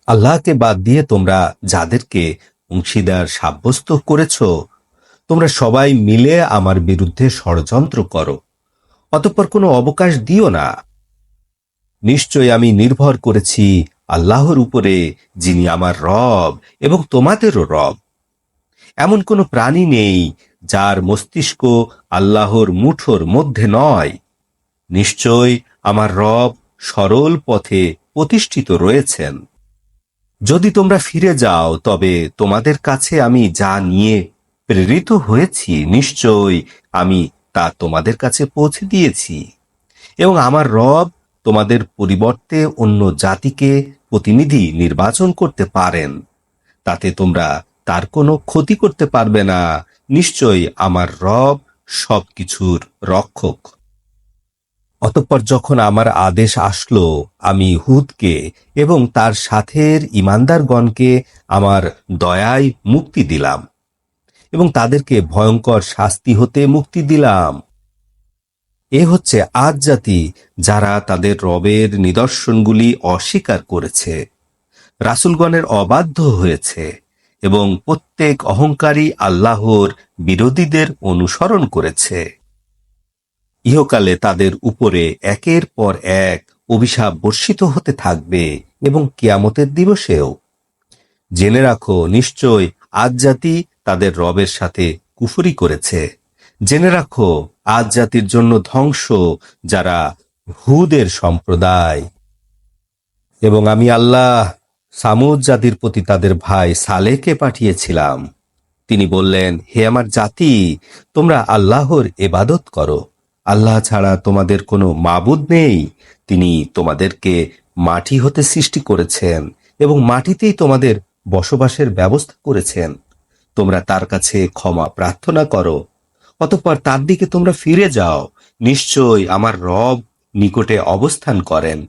আল্লাহকে বাদ দিয়ে তোমরা যাদেরকে অংশীদার সাব্যস্ত করেছ, তোমরা সবাই মিলে আমার বিরুদ্ধে ষড়যন্ত্র করো। অতঃপর কোনো অবকাশ দিও না। নিশ্চয় আমি নির্ভর করেছি আল্লাহর উপরে, যিনি আমার রব এবং তোমাদেরও রব। এমন কোনো প্রাণী নেই যার মস্তিষ্ক আল্লাহর মুঠোর মধ্যে নয়। নিশ্চয় আমার রব সরল পথে প্রতিষ্ঠিত রয়েছেন। যদি তোমরা ফিরে যাও, তবে তোমাদের কাছে আমি যা নিয়ে প্রেরিত হয়েছি, নিশ্চয় আমি তা তোমাদের কাছে পৌঁছে দিয়েছি। এবং আমার রব তোমাদের পরিবর্তে অন্য জাতিকে প্রতিনিধি নির্বাচন করতে পারেন। তাতে তোমরা তার কোনো ক্ষতি করতে পারবে না। নিশ্চয়ই আমার রব সবকিছুর রক্ষক। অতঃপর যখন আমার আদেশ আসলো, আমি হুদকে এবং তার সাথের ইমানদারগণকে আমার দয়ায় মুক্তি দিলাম এবং তাদেরকে ভয়ঙ্কর শাস্তি হতে মুক্তি দিলাম। এ হচ্ছে আদ জাতি, যারা তাদের রবের নিদর্শনগুলি অস্বীকার করেছে, রাসূলগণের অবাধ্য হয়েছে এবং প্রত্যেক অহংকারী আল্লাহর বিরোধীদের অনুসরণ করেছে। ইহকালে তাদের উপরে একের পর এক অভিশাপ বর্ষিত হতে থাকবে এবং কিয়ামতের দিবসেও। জেনে রাখো, নিশ্চয় আদ জাতি তাদের রবের সাথে কুফরি করেছে। জেনে রাখো, আদ জাতির জন্য ধ্বংস, যারা হুদের সম্প্রদায়। এবং আমি আল্লাহ সামুদ জাতির প্রতি তাদের ভাই সালেহকে পাঠিয়েছিলাম। তিনি বললেন, হে আমার জাতি, তোমরা আল্লাহর ইবাদত করো। আল্লাহ ছাড়া তোমাদের কোনো মাবুদ নেই। তিনি তোমাদেরকে মাটি হতে সৃষ্টি করেছেন এবং মাটিতেই তোমাদের বসবাসের ব্যবস্থা করেছেন। তোমরা তার কাছে ক্ষমা প্রার্থনা করো, অতঃপর তার দিকে তোমরা ফিরে যাও। নিশ্চয় আমার রব নিকটে অবস্থান করেন,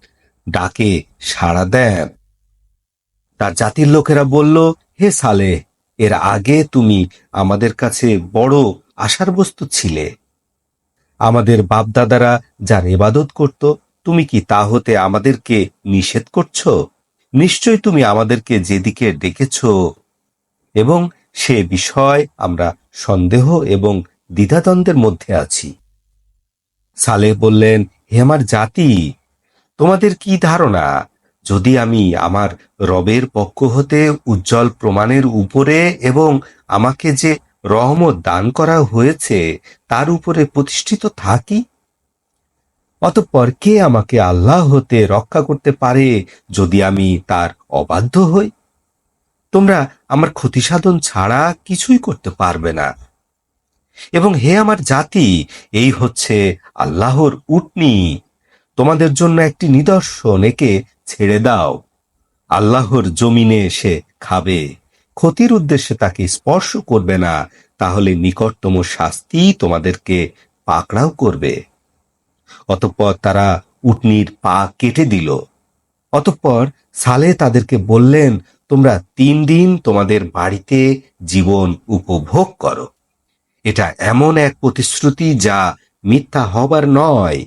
ডাকে সাড়া দেন। তার জাতির লোকেরা বলল, হে সালেহ, এর আগে তুমি আমাদের কাছে বড় আশার বস্তু ছিলে। আমাদের বাপদাদারা যার ইবাদত করত, তুমি কি তা হতে আমাদেরকে নিষেধ করছো? নিশ্চয় তুমি আমাদেরকে যেদিকে ডেকেছ এবং সে বিষয় আমরা সন্দেহ এবং দ্বিধাদ্বন্দ্বের মধ্যে আছি। সালেহ বললেন, হে আমার জাতি, তোমাদের কি ধারণা, যদি আমি আমার রবের পক্ষ হতে উজ্জ্বল প্রমাণের উপরে এবং আমাকে যে রহমত দান করা হয়েছে তার উপরে প্রতিষ্ঠিত থাকি? অতঃপর কে আমাকে আল্লাহ হতে রক্ষা করতে পারে যদি আমি তার অবাধ্য হই? তোমরা আমার ক্ষতিসাধন ছাড়া কিছুই করতে পারবে না। এবং হে আমার জাতি, এই হচ্ছে আল্লাহর উটনী, তোমাদের জন্য একটি নিদর্শন, একে ছেড়ে দাও। আল্লাহর জমিনে এসে খাবে, ক্ষতির উদ্দেশ্যে তাকে স্পর্শ করবে না, তাহলে নিকটতম শাস্তি তোমাদেরকে পাকড়াও করবে। অতঃপর তারা উটনীর পা কেটে দিল। অতঃপর সালেহ তাদেরকে বললেন, তোমরা 3 দিন তোমাদের বাড়িতে জীবন উপভোগ করো। এটা এমন এক প্রতিশ্রুতি যা মিথ্যা হবার নয়।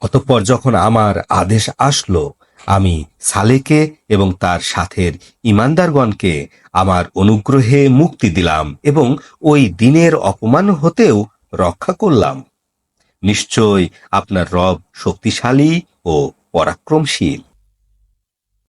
অতঃপর যখন আমার আদেশ আসলো, আমি সালেহকে এবং তার সাথের ইমানদারগণকে আমার অনুগ্রহে মুক্তি দিলাম এবং ওই দিনের অপমান হতেও রক্ষা করলাম। নিশ্চয় আপনার রব শক্তিশালী ও পরাক্রমশীল।